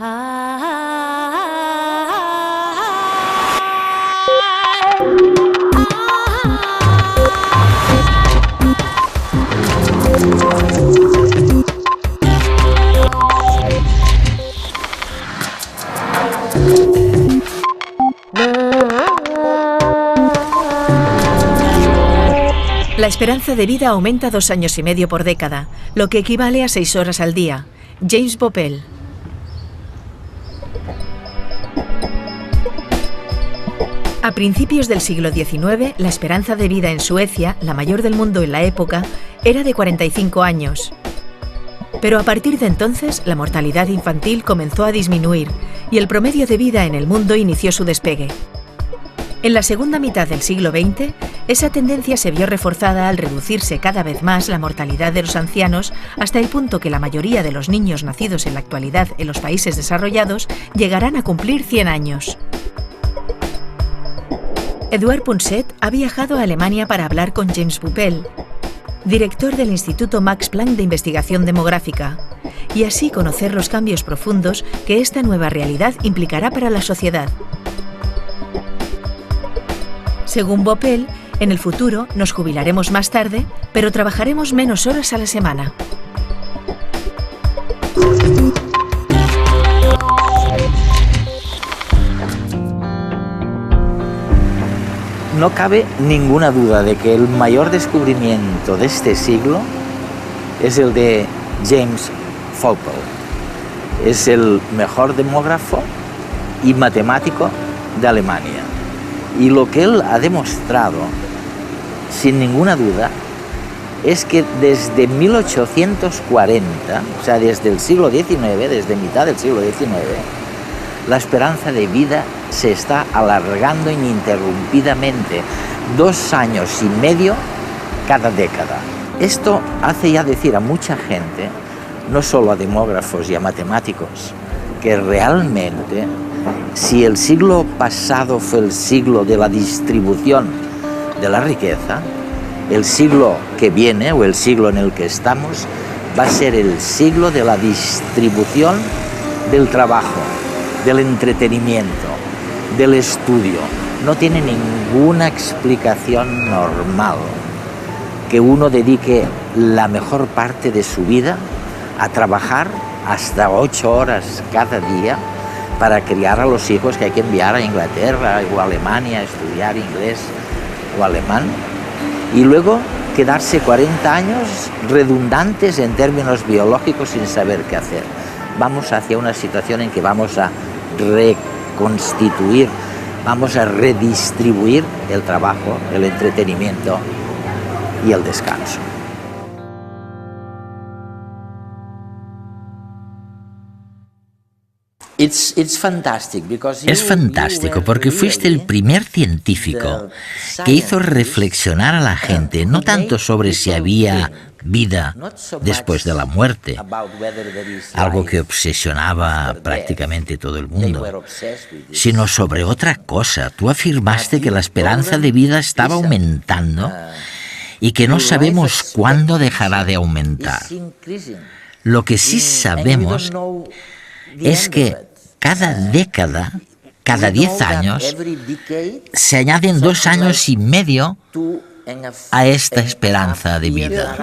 La esperanza de vida aumenta 2 años y medio por década, lo que equivale a 6 horas al día. James Boppel. A principios del siglo XIX, la esperanza de vida en Suecia, la mayor del mundo en la época, era de 45 años. Pero a partir de entonces, la mortalidad infantil comenzó a disminuir y el promedio de vida en el mundo inició su despegue. En la segunda mitad del siglo XX, esa tendencia se vio reforzada al reducirse cada vez más la mortalidad de los ancianos hasta el punto que la mayoría de los niños nacidos en la actualidad en los países desarrollados llegarán a cumplir 100 años. Eduard Punset ha viajado a Alemania para hablar con James Boppel, director del Instituto Max Planck de Investigación Demográfica, y así conocer los cambios profundos que esta nueva realidad implicará para la sociedad. Según Boppel, en el futuro nos jubilaremos más tarde, pero trabajaremos menos horas a la semana. No cabe ninguna duda de que el mayor descubrimiento de este siglo es el de James Boppel. Es el mejor demógrafo y matemático de Alemania. Y lo que él ha demostrado, sin ninguna duda, es que desde 1840, o sea, desde el siglo XIX, desde mitad del siglo XIX, la esperanza de vida se está alargando ininterrumpidamente, 2 años y medio cada década. Esto hace ya decir a mucha gente, no solo a demógrafos y a matemáticos, que realmente, si el siglo pasado fue el siglo de la distribución de la riqueza, el siglo que viene, o el siglo en el que estamos, va a ser el siglo de la distribución del trabajo, del entretenimiento, del estudio. No tiene ninguna explicación normal que uno dedique la mejor parte de su vida a trabajar hasta 8 horas cada día para criar a los hijos que hay que enviar a Inglaterra o a Alemania a estudiar inglés o alemán, y luego quedarse 40 años redundantes en términos biológicos sin saber qué hacer. Vamos hacia una situación en que vamos a reconstituir, vamos a redistribuir el trabajo, el entretenimiento y el descanso. Es fantástico porque fuiste el primer científico que hizo reflexionar a la gente, no tanto sobre si había vida después de la muerte, algo que obsesionaba prácticamente todo el mundo, sino sobre otra cosa. Tú afirmaste que la esperanza de vida estaba aumentando y que no sabemos cuándo dejará de aumentar. Lo que sí sabemos es que cada década, cada 10 años, se añaden 2 años y medio a esta esperanza de vida.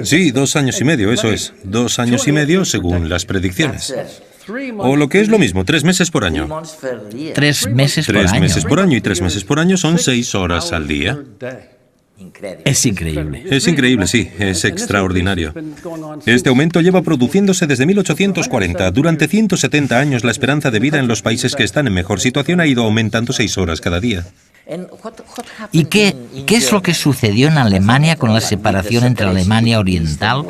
Sí, 2 años y medio, eso es. 2 años y medio según las predicciones. O lo que es lo mismo, 3 meses por año. 3 meses por año. 3 meses por año y 3 meses por año son 6 horas al día. Es increíble. Es increíble, sí, es extraordinario. Este aumento lleva produciéndose desde 1840. Durante 170 años la esperanza de vida en los países que están en mejor situación ha ido aumentando 6 horas cada día. ¿Y qué es lo que sucedió en Alemania con la separación entre Alemania Oriental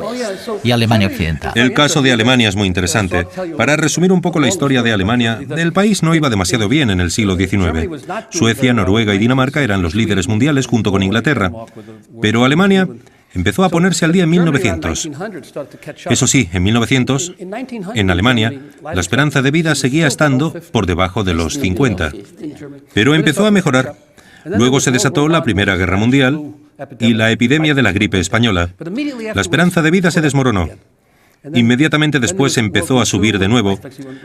y Alemania Occidental? El caso de Alemania es muy interesante. Para resumir un poco la historia de Alemania, el país no iba demasiado bien en el siglo XIX. Suecia, Noruega y Dinamarca eran los líderes mundiales junto con Inglaterra. Pero Alemania empezó a ponerse al día en 1900. Eso sí, en 1900, en Alemania, la esperanza de vida seguía estando por debajo de los 50. Pero empezó a mejorar. Luego se desató la Primera Guerra Mundial y la epidemia de la gripe española. La esperanza de vida se desmoronó. Inmediatamente después empezó a subir de nuevo,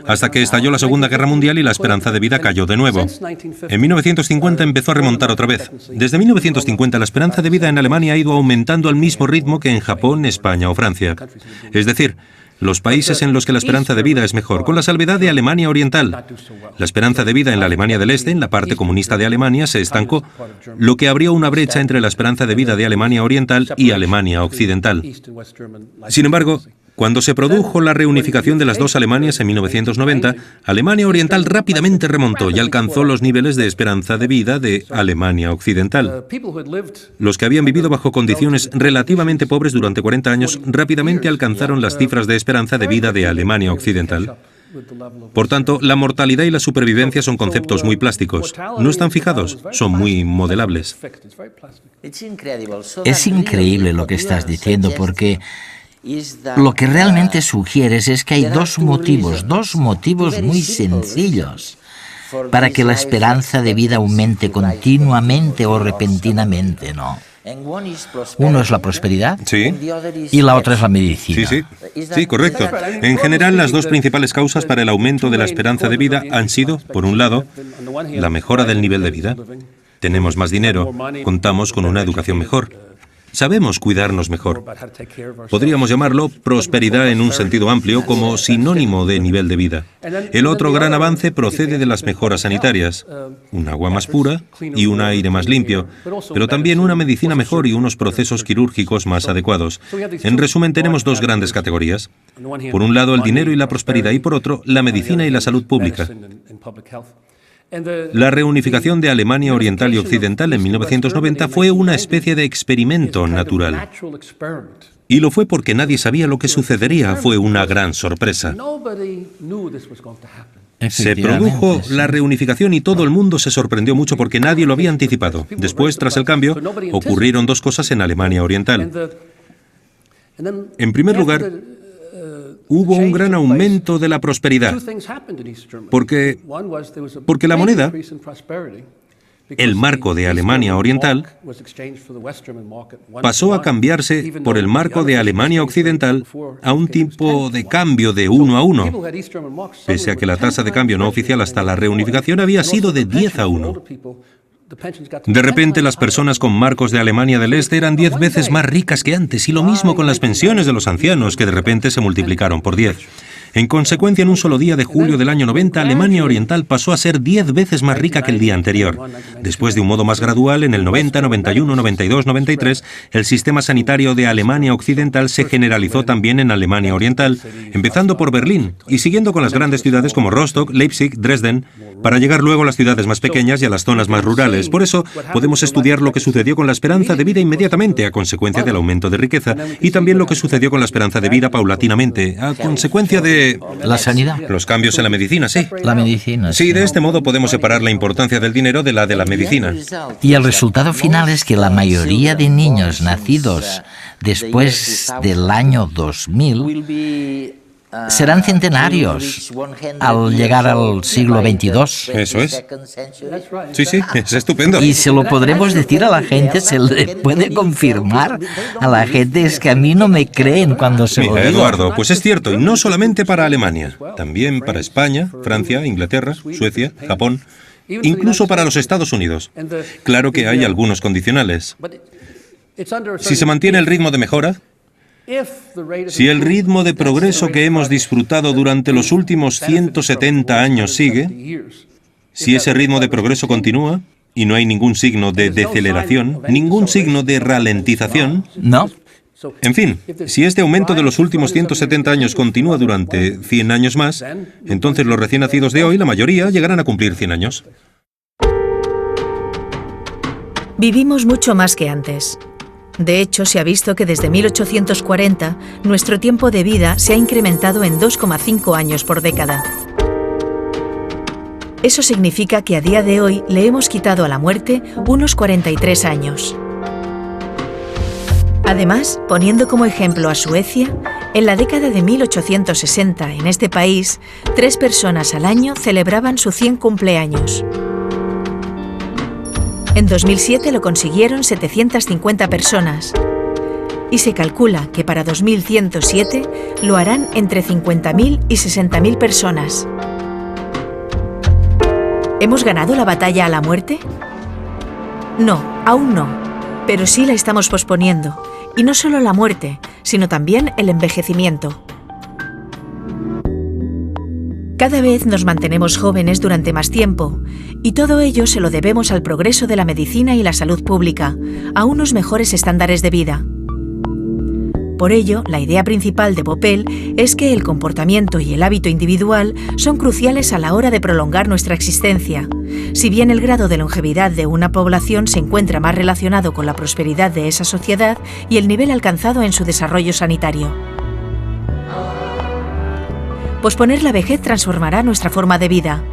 hasta que estalló la Segunda Guerra Mundial y la esperanza de vida cayó de nuevo. En 1950 empezó a remontar otra vez. Desde 1950 la esperanza de vida en Alemania ha ido aumentando al mismo ritmo que en Japón, España o Francia. Es decir, los países en los que la esperanza de vida es mejor, con la salvedad de Alemania Oriental. La esperanza de vida en la Alemania del Este, en la parte comunista de Alemania, se estancó, lo que abrió una brecha entre la esperanza de vida de Alemania Oriental y Alemania Occidental. Sin embargo, cuando se produjo la reunificación de las dos Alemanias en 1990, Alemania Oriental rápidamente remontó y alcanzó los niveles de esperanza de vida de Alemania Occidental. Los que habían vivido bajo condiciones relativamente pobres durante 40 años rápidamente alcanzaron las cifras de esperanza de vida de Alemania Occidental. Por tanto, la mortalidad y la supervivencia son conceptos muy plásticos. No están fijados, son muy modelables. Es increíble lo que estás diciendo, porque lo que realmente sugieres es que hay dos motivos muy sencillos para que la esperanza de vida aumente continuamente o repentinamente, ¿no? Uno es la prosperidad, Sí. y la otra es la medicina. Sí, correcto. En general, las dos principales causas para el aumento de la esperanza de vida han sido, por un lado, la mejora del nivel de vida. Tenemos más dinero, contamos con una educación mejor. Sabemos cuidarnos mejor. Podríamos llamarlo prosperidad en un sentido amplio como sinónimo de nivel de vida. El otro gran avance procede de las mejoras sanitarias. Un agua más pura y un aire más limpio, pero también una medicina mejor y unos procesos quirúrgicos más adecuados. En resumen, tenemos dos grandes categorías. Por un lado, el dinero y la prosperidad, y por otro, la medicina y la salud pública. La reunificación de Alemania Oriental y Occidental en 1990 fue una especie de experimento natural. Y lo fue porque nadie sabía lo que sucedería. Fue una gran sorpresa. Se produjo la reunificación y todo el mundo se sorprendió mucho porque nadie lo había anticipado. Después, tras el cambio, ocurrieron dos cosas en Alemania Oriental. En primer lugar, hubo un gran aumento de la prosperidad, porque la moneda, el marco de Alemania Oriental, pasó a cambiarse por el marco de Alemania Occidental a un tipo de cambio de 1 a 1, pese a que la tasa de cambio no oficial hasta la reunificación había sido de 10 a 1. De repente, las personas con marcos de Alemania del Este eran 10 veces más ricas que antes, y lo mismo con las pensiones de los ancianos, que de repente se multiplicaron por 10. En consecuencia, en un solo día de julio del año 90, Alemania Oriental pasó a ser 10 veces más rica que el día anterior. Después, de un modo más gradual, en el 90, 91, 92, 93, el sistema sanitario de Alemania Occidental se generalizó también en Alemania Oriental, empezando por Berlín y siguiendo con las grandes ciudades como Rostock, Leipzig, Dresden, para llegar luego a las ciudades más pequeñas y a las zonas más rurales. Por eso, podemos estudiar lo que sucedió con la esperanza de vida inmediatamente, a consecuencia del aumento de riqueza, y también lo que sucedió con la esperanza de vida paulatinamente, a consecuencia de... La sanidad. Los cambios en la medicina, sí. La medicina. Sí, de este modo podemos separar la importancia del dinero de la medicina. Y el resultado final es que la mayoría de niños nacidos después del año 2000 serán centenarios al llegar al siglo XXII. Eso es. Sí, es estupendo. Y se lo podremos decir a la gente, se le puede confirmar a la gente, es que a mí no me creen cuando se lo Mira, digo. Eduardo, pues es cierto, y no solamente para Alemania, también para España, Francia, Inglaterra, Suecia, Japón, incluso para los Estados Unidos. Claro que hay algunos condicionales. Si se mantiene el ritmo de mejora, si el ritmo de progreso que hemos disfrutado durante los últimos 170 años sigue, si ese ritmo de progreso continúa y no hay ningún signo de deceleración, ningún signo de ralentización, No. en fin, si este aumento de los últimos 170 años continúa durante 100 años más, entonces los recién nacidos de hoy, la mayoría, llegarán a cumplir 100 años. Vivimos mucho más que antes. De hecho, se ha visto que desde 1840 nuestro tiempo de vida se ha incrementado en 2,5 años por década. Eso significa que a día de hoy le hemos quitado a la muerte unos 43 años. Además, poniendo como ejemplo a Suecia, en la década de 1860 en este país, 3 personas al año celebraban su 100 cumpleaños. En 2007 lo consiguieron 750 personas. y se calcula que para 2107 lo harán entre 50.000 y 60.000 personas. ¿Hemos ganado la batalla a la muerte? No, aún no, pero sí la estamos posponiendo, y no solo la muerte, sino también el envejecimiento. Cada vez nos mantenemos jóvenes durante más tiempo, y todo ello se lo debemos al progreso de la medicina y la salud pública, a unos mejores estándares de vida. Por ello, la idea principal de Boppel es que el comportamiento y el hábito individual son cruciales a la hora de prolongar nuestra existencia, si bien el grado de longevidad de una población se encuentra más relacionado con la prosperidad de esa sociedad y el nivel alcanzado en su desarrollo sanitario. Posponer la vejez transformará nuestra forma de vida.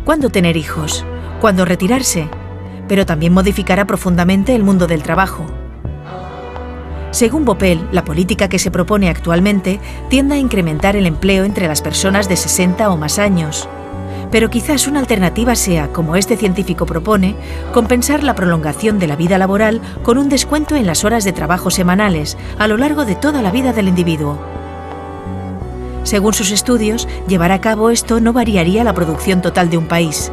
¿Cuándo tener hijos? ¿Cuándo retirarse? Pero también modificará profundamente el mundo del trabajo. Según Boppel, la política que se propone actualmente tiende a incrementar el empleo entre las personas de 60 o más años. Pero quizás una alternativa sea, como este científico propone, compensar la prolongación de la vida laboral con un descuento en las horas de trabajo semanales a lo largo de toda la vida del individuo. Según sus estudios, llevar a cabo esto no variaría la producción total de un país.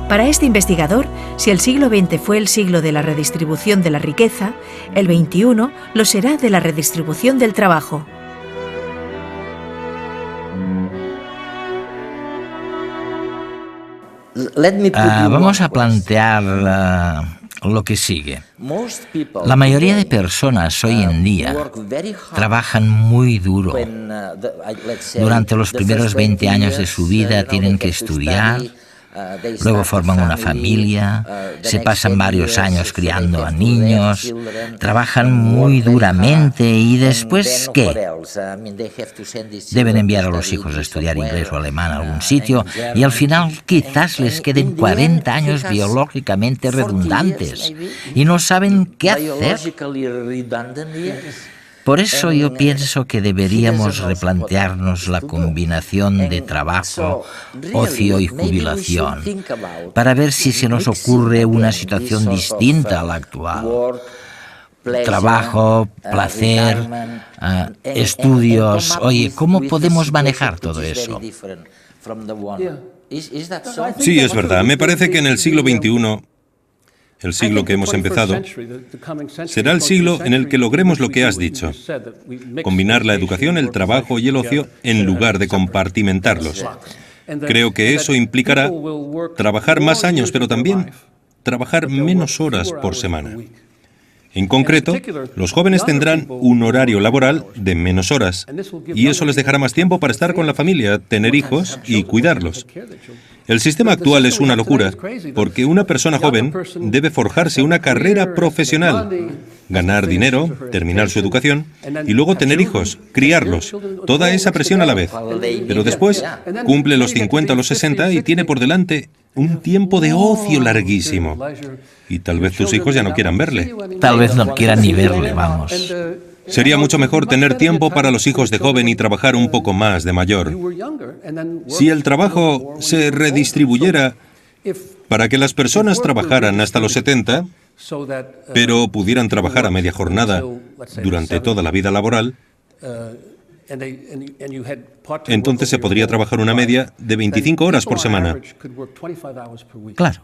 Para este investigador, si el siglo XX fue el siglo de la redistribución de la riqueza, el XXI lo será de la redistribución del trabajo. Vamos a plantear lo que sigue. La mayoría de personas hoy en día trabajan muy duro. Durante los primeros 20 años de su vida tienen que estudiar, luego forman una familia, se pasan varios años criando a niños, trabajan muy duramente y después ¿qué? Deben enviar a los hijos a estudiar inglés o alemán a algún sitio y al final quizás les queden 40 años biológicamente redundantes y no saben qué hacer. Por eso yo pienso que deberíamos replantearnos la combinación de trabajo, ocio y jubilación, para ver si se nos ocurre una situación distinta a la actual. Trabajo, placer, estudios. Oye, ¿cómo podemos manejar todo eso? Sí, es verdad. Me parece que en el siglo XXI, el siglo que hemos empezado, será el siglo en el que logremos lo que has dicho: combinar la educación, el trabajo y el ocio en lugar de compartimentarlos. Creo que eso implicará trabajar más años, pero también trabajar menos horas por semana. En concreto, los jóvenes tendrán un horario laboral de menos horas, y eso les dejará más tiempo para estar con la familia, tener hijos y cuidarlos. El sistema actual es una locura, porque una persona joven debe forjarse una carrera profesional, ganar dinero, terminar su educación y luego tener hijos, criarlos, toda esa presión a la vez. Pero después cumple los 50 o los 60 y tiene por delante un tiempo de ocio larguísimo. Y tal vez tus hijos ya no quieran verle. Tal vez no quieran ni verle, vamos. Sería mucho mejor tener tiempo para los hijos de joven y trabajar un poco más de mayor. Si el trabajo se redistribuyera para que las personas trabajaran hasta los 70, pero pudieran trabajar a media jornada durante toda la vida laboral, entonces se podría trabajar una media de 25 horas por semana. Claro.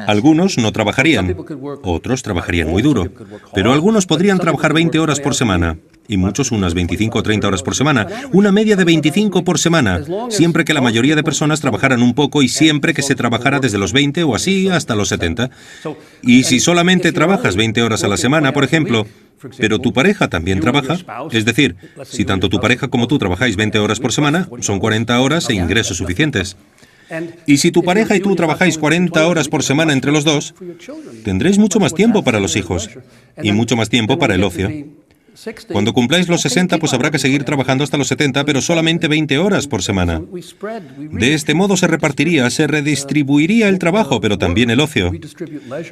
Algunos no trabajarían, otros trabajarían muy duro, pero algunos podrían trabajar 20 horas por semana, y muchos unas 25 o 30 horas por semana, una media de 25 por semana, siempre que la mayoría de personas trabajaran un poco y siempre que se trabajara desde los 20 o así hasta los 70. Y si solamente trabajas 20 horas a la semana, por ejemplo, pero tu pareja también trabaja, es decir, si tanto tu pareja como tú trabajáis 20 horas por semana, son 40 horas e ingresos suficientes. Y si tu pareja y tú trabajáis 40 horas por semana entre los dos, tendréis mucho más tiempo para los hijos y mucho más tiempo para el ocio. Cuando cumpláis los 60, pues habrá que seguir trabajando hasta los 70, pero solamente 20 horas por semana. De este modo se repartiría, se redistribuiría el trabajo, pero también el ocio.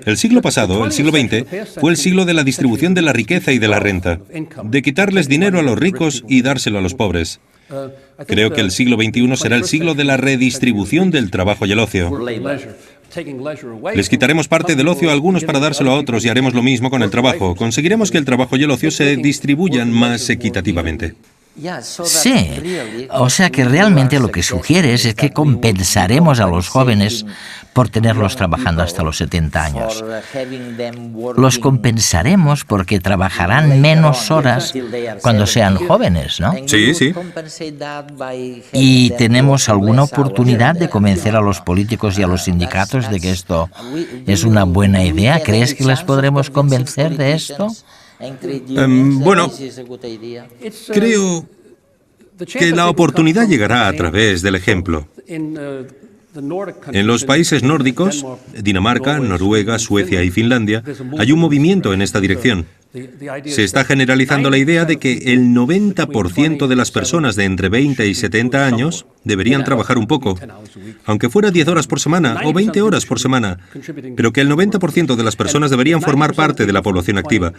El siglo pasado, el siglo XX, fue el siglo de la distribución de la riqueza y de la renta, de quitarles dinero a los ricos y dárselo a los pobres. Creo que el siglo XXI será el siglo de la redistribución del trabajo y el ocio. Les quitaremos parte del ocio a algunos para dárselo a otros y haremos lo mismo con el trabajo. Conseguiremos que el trabajo y el ocio se distribuyan más equitativamente. Sí, o sea que realmente lo que sugieres es que compensaremos a los jóvenes por tenerlos trabajando hasta los 70 años. Los compensaremos porque trabajarán menos horas cuando sean jóvenes, ¿no? Sí, sí. ¿Y tenemos alguna oportunidad de convencer a los políticos y a los sindicatos de que esto es una buena idea? ¿Crees que les podremos convencer de esto? Bueno, creo que la oportunidad llegará a través del ejemplo. En los países nórdicos, Dinamarca, Noruega, Suecia y Finlandia, hay un movimiento en esta dirección. Se está generalizando la idea de que el 90% de las personas de entre 20 y 70 años deberían trabajar un poco, aunque fuera 10 horas por semana o 20 horas por semana, pero que el 90% de las personas deberían formar parte de la población activa.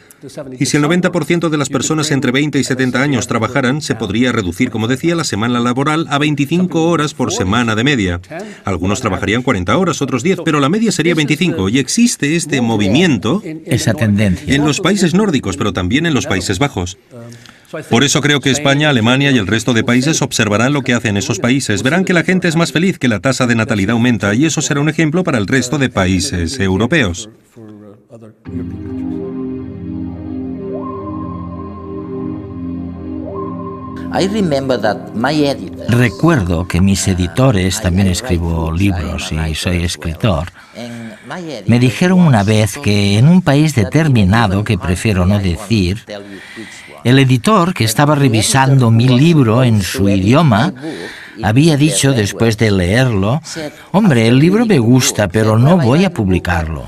Y si el 90% de las personas entre 20 y 70 años trabajaran, se podría reducir, como decía, la semana laboral a 25 horas por semana de media. Algunos trabajarían 40 horas, otros 10, pero la media sería 25. Y existe este movimiento, esa tendencia, en los países nórdicos, pero también en los Países Bajos. Por eso creo que España, Alemania y el resto de países observarán lo que hacen esos países. Verán que la gente es más feliz, que la tasa de natalidad aumenta, y eso será un ejemplo para el resto de países europeos. Recuerdo que mis editores, también escribo libros y soy escritor, me dijeron una vez que en un país determinado, que prefiero no decir, el editor que estaba revisando mi libro en su idioma había dicho después de leerlo: «Hombre, el libro me gusta, pero no voy a publicarlo».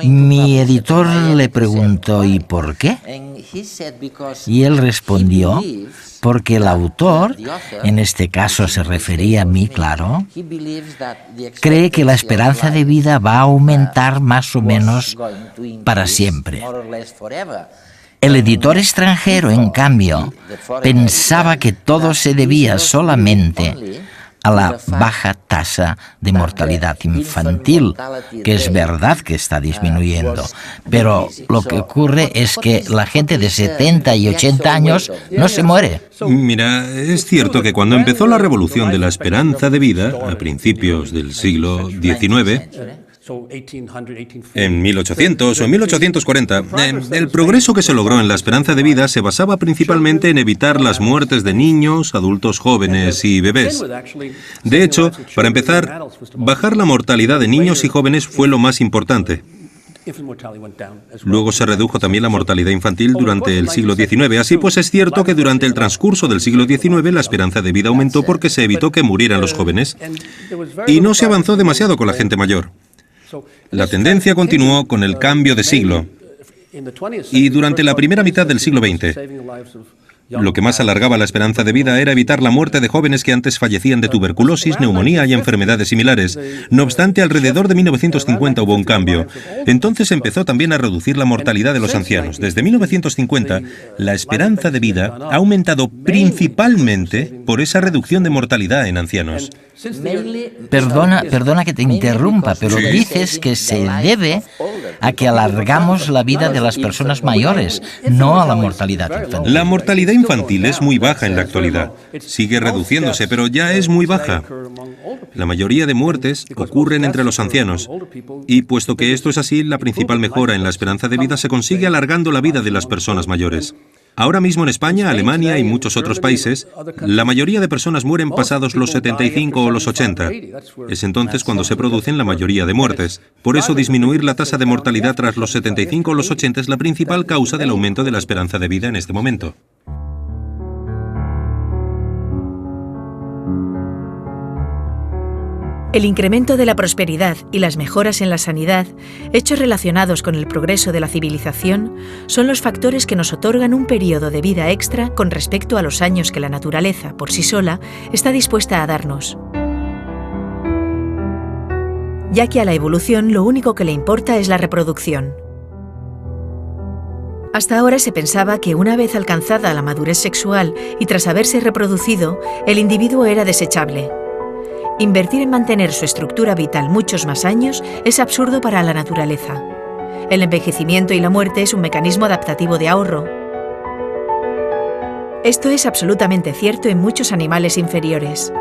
Mi editor le preguntó: ¿y por qué? Y él respondió: porque el autor, en este caso se refería a mí, claro, cree que la esperanza de vida va a aumentar más o menos para siempre. El editor extranjero, en cambio, pensaba que todo se debía solamente a la baja tasa de mortalidad infantil, que es verdad que está disminuyendo. Pero lo que ocurre es que la gente de 70 y 80 años no se muere. Mira, es cierto que cuando empezó la revolución de la esperanza de vida, a principios del siglo XIX, en 1800 o en 1840, el progreso que se logró en la esperanza de vida se basaba principalmente en evitar las muertes de niños, adultos jóvenes y bebés. De hecho, para empezar, bajar la mortalidad de niños y jóvenes fue lo más importante. Luego se redujo también la mortalidad infantil durante el siglo XIX. Así pues, es cierto que durante el transcurso del siglo XIX la esperanza de vida aumentó porque se evitó que murieran los jóvenes. Y no se avanzó demasiado con la gente mayor. La tendencia continuó con el cambio de siglo, y durante la primera mitad del siglo XX, lo que más alargaba la esperanza de vida era evitar la muerte de jóvenes que antes fallecían de tuberculosis, neumonía y enfermedades similares. No obstante, alrededor de 1950 hubo un cambio. Entonces empezó también a reducir la mortalidad de los ancianos. Desde 1950, la esperanza de vida ha aumentado principalmente por esa reducción de mortalidad en ancianos. Perdona que te interrumpa, pero dices que se debe a que alargamos la vida de las personas mayores, no a la mortalidad infantil. La mortalidad infantil es muy baja en la actualidad. Sigue reduciéndose, pero ya es muy baja. La mayoría de muertes ocurren entre los ancianos. Y puesto que esto es así, la principal mejora en la esperanza de vida se consigue alargando la vida de las personas mayores. Ahora mismo en España, Alemania y muchos otros países, la mayoría de personas mueren pasados los 75 o los 80. Es entonces cuando se producen la mayoría de muertes. Por eso, disminuir la tasa de mortalidad tras los 75 o los 80 es la principal causa del aumento de la esperanza de vida en este momento. El incremento de la prosperidad y las mejoras en la sanidad, hechos relacionados con el progreso de la civilización, son los factores que nos otorgan un periodo de vida extra con respecto a los años que la naturaleza, por sí sola, está dispuesta a darnos. Ya que a la evolución lo único que le importa es la reproducción. Hasta ahora se pensaba que una vez alcanzada la madurez sexual y tras haberse reproducido, el individuo era desechable. Invertir en mantener su estructura vital muchos más años es absurdo para la naturaleza. El envejecimiento y la muerte es un mecanismo adaptativo de ahorro. Esto es absolutamente cierto en muchos animales inferiores.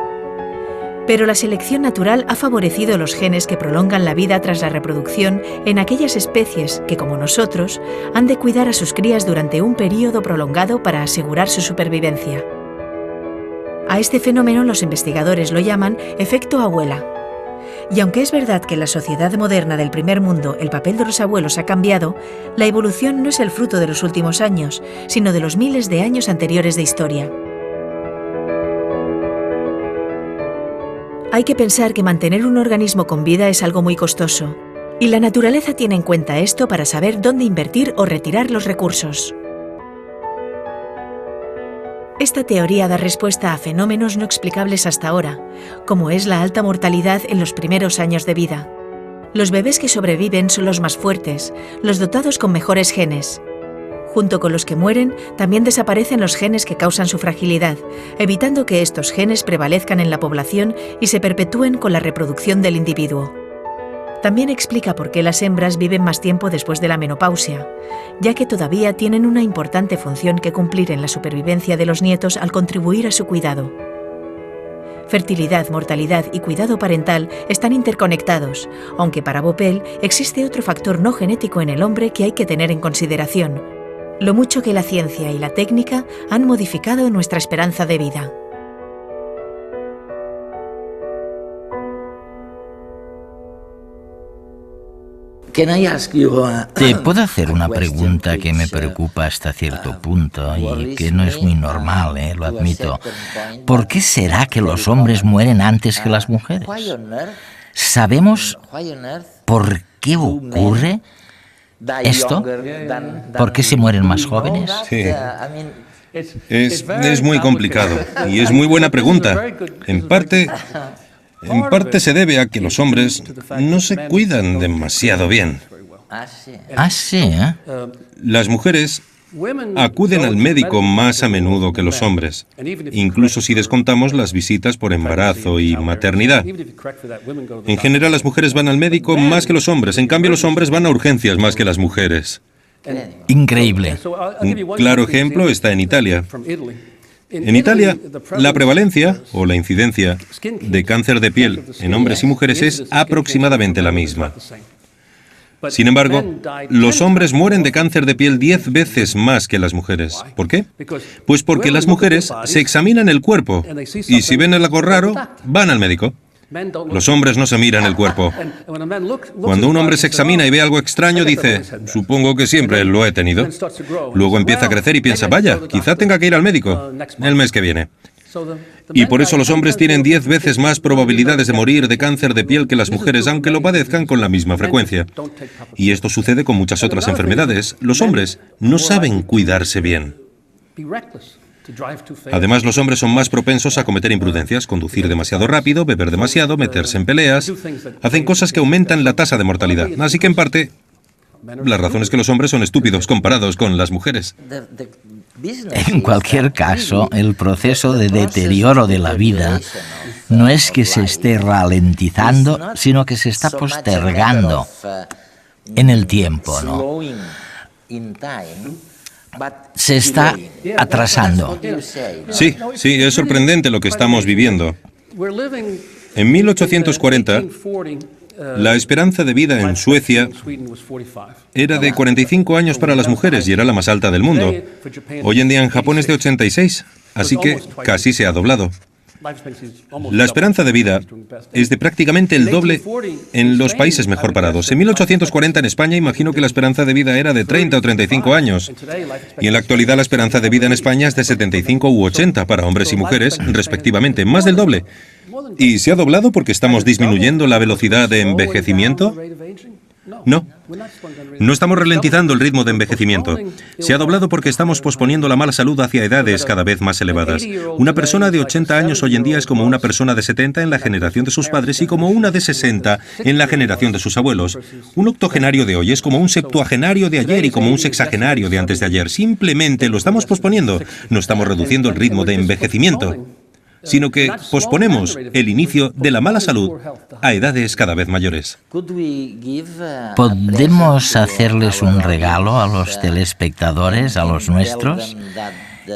Pero la selección natural ha favorecido los genes que prolongan la vida tras la reproducción en aquellas especies que, como nosotros, han de cuidar a sus crías durante un período prolongado para asegurar su supervivencia. A este fenómeno los investigadores lo llaman efecto abuela. Y aunque es verdad que en la sociedad moderna del primer mundo el papel de los abuelos ha cambiado, la evolución no es el fruto de los últimos años, sino de los miles de años anteriores de historia. Hay que pensar que mantener un organismo con vida es algo muy costoso, y la naturaleza tiene en cuenta esto para saber dónde invertir o retirar los recursos. Esta teoría da respuesta a fenómenos no explicables hasta ahora, como es la alta mortalidad en los primeros años de vida. Los bebés que sobreviven son los más fuertes, los dotados con mejores genes. Junto con los que mueren, también desaparecen los genes que causan su fragilidad, evitando que estos genes prevalezcan en la población y se perpetúen con la reproducción del individuo. También explica por qué las hembras viven más tiempo después de la menopausia, ya que todavía tienen una importante función que cumplir en la supervivencia de los nietos al contribuir a su cuidado. Fertilidad, mortalidad y cuidado parental están interconectados, aunque para Bopel existe otro factor no genético en el hombre que hay que tener en consideración: lo mucho que la ciencia y la técnica han modificado nuestra esperanza de vida. ¿Te puedo hacer una pregunta que me preocupa hasta cierto punto y que no es muy normal, lo admito? ¿Por qué será que los hombres mueren antes que las mujeres? ¿Sabemos por qué ocurre esto? ¿Por qué se mueren más jóvenes? Sí. Es muy complicado y es muy buena pregunta. En parte se debe a que los hombres no se cuidan demasiado bien. Ah, sí, ¿eh? Las mujeres acuden al médico más a menudo que los hombres, incluso si descontamos las visitas por embarazo y maternidad. En general, las mujeres van al médico más que los hombres, en cambio los hombres van a urgencias más que las mujeres. Increíble. Un claro ejemplo está en Italia. En Italia, la prevalencia o la incidencia de cáncer de piel en hombres y mujeres es aproximadamente la misma. Sin embargo, los hombres mueren de cáncer de piel 10 veces más que las mujeres. ¿Por qué? Pues porque las mujeres se examinan el cuerpo y si ven algo raro, van al médico. Los hombres no se miran el cuerpo. Cuando un hombre se examina y ve algo extraño, dice, supongo que siempre lo he tenido. Luego empieza a crecer y piensa, vaya, quizá tenga que ir al médico el mes que viene. Y por eso los hombres tienen 10 veces más probabilidades de morir de cáncer de piel que las mujeres, aunque lo padezcan con la misma frecuencia. Y esto sucede con muchas otras enfermedades. Los hombres no saben cuidarse bien. Además, los hombres son más propensos a cometer imprudencias, conducir demasiado rápido, beber demasiado, meterse en peleas. Hacen cosas que aumentan la tasa de mortalidad. Así que, en parte, la razón es que los hombres son estúpidos comparados con las mujeres. En cualquier caso, el proceso de deterioro de la vida no es que se esté ralentizando, sino que se está postergando en el tiempo, ¿no? Se está atrasando. Sí, es sorprendente lo que estamos viviendo. En 1840, la esperanza de vida en Suecia era de 45 años para las mujeres y era la más alta del mundo. Hoy en día en Japón es de 86, así que casi se ha doblado. La esperanza de vida es de prácticamente el doble en los países mejor parados. En 1840 en España imagino que la esperanza de vida era de 30 o 35 años. Y en la actualidad la esperanza de vida en España es de 75 u 80 para hombres y mujeres, respectivamente, más del doble. ¿Y se ha doblado porque estamos disminuyendo la velocidad de envejecimiento? No. No estamos ralentizando el ritmo de envejecimiento. Se ha doblado porque estamos posponiendo la mala salud hacia edades cada vez más elevadas. Una persona de 80 años hoy en día es como una persona de 70 en la generación de sus padres y como una de 60 en la generación de sus abuelos. Un octogenario de hoy es como un septuagenario de ayer y como un sexagenario de antes de ayer. Simplemente lo estamos posponiendo. No estamos reduciendo el ritmo de envejecimiento. sino que posponemos el inicio de la mala salud a edades cada vez mayores. ¿Podemos hacerles un regalo a los telespectadores, a los nuestros,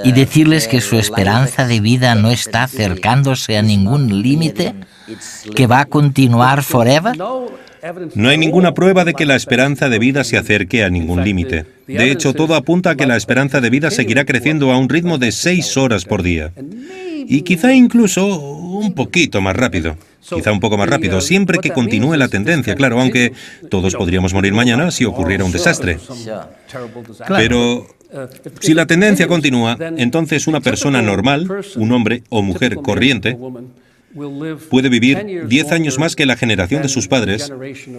y decirles que su esperanza de vida no está acercándose a ningún límite, que va a continuar forever? No hay ninguna prueba de que la esperanza de vida se acerque a ningún límite. De hecho, todo apunta a que la esperanza de vida seguirá creciendo a un ritmo de 6 horas por día. Y quizá incluso un poquito más rápido. Quizá un poco más rápido, siempre que continúe la tendencia, claro, aunque todos podríamos morir mañana si ocurriera un desastre. Pero si la tendencia continúa, entonces una persona normal, un hombre o mujer corriente, puede vivir 10 años más que la generación de sus padres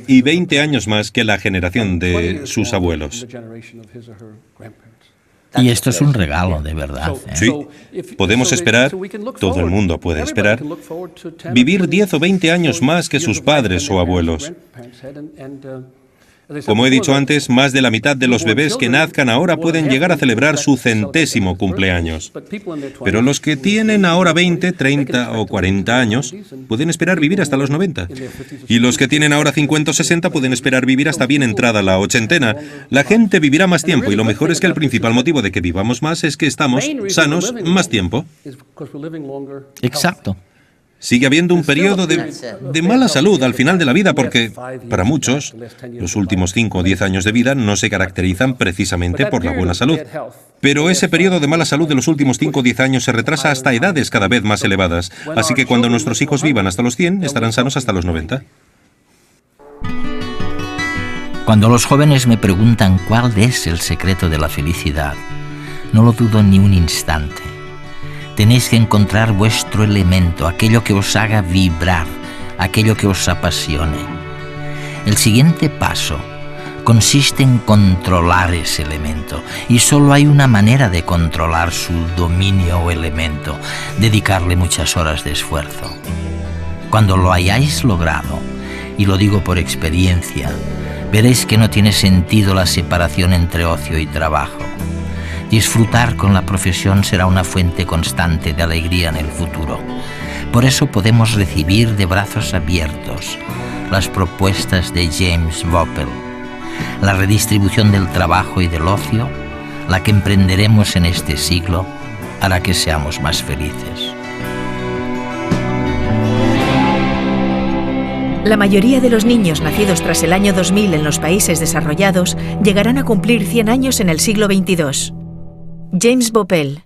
y 20 años más que la generación de sus abuelos. Y esto es un regalo, de verdad. Sí, podemos esperar, todo el mundo puede esperar, vivir 10 o 20 años más que sus padres o abuelos. Como he dicho antes, más de la mitad de los bebés que nazcan ahora pueden llegar a celebrar su 100º cumpleaños. Pero los que tienen ahora 20, 30 o 40 años pueden esperar vivir hasta los 90. Y los que tienen ahora 50 o 60 pueden esperar vivir hasta bien entrada la ochentena. La gente vivirá más tiempo y lo mejor es que el principal motivo de que vivamos más es que estamos sanos más tiempo. Exacto. Sigue habiendo un periodo de mala salud al final de la vida porque, para muchos, los últimos 5 o 10 años de vida no se caracterizan precisamente por la buena salud. Pero ese periodo de mala salud de los últimos 5 o 10 años se retrasa hasta edades cada vez más elevadas. Así que cuando nuestros hijos vivan hasta los 100, estarán sanos hasta los 90. Cuando los jóvenes me preguntan cuál es el secreto de la felicidad, no lo dudo ni un instante. Tenéis que encontrar vuestro elemento, aquello que os haga vibrar, aquello que os apasione. El siguiente paso consiste en controlar ese elemento, y solo hay una manera de controlar su dominio o elemento: dedicarle muchas horas de esfuerzo. Cuando lo hayáis logrado, y lo digo por experiencia, veréis que no tiene sentido la separación entre ocio y trabajo. Disfrutar con la profesión será una fuente constante de alegría en el futuro. Por eso podemos recibir de brazos abiertos las propuestas de James Voppel. La redistribución del trabajo y del ocio, la que emprenderemos en este siglo, hará que seamos más felices. La mayoría de los niños nacidos tras el año 2000 en los países desarrollados llegarán a cumplir 100 años en el siglo XXII. James Voppel.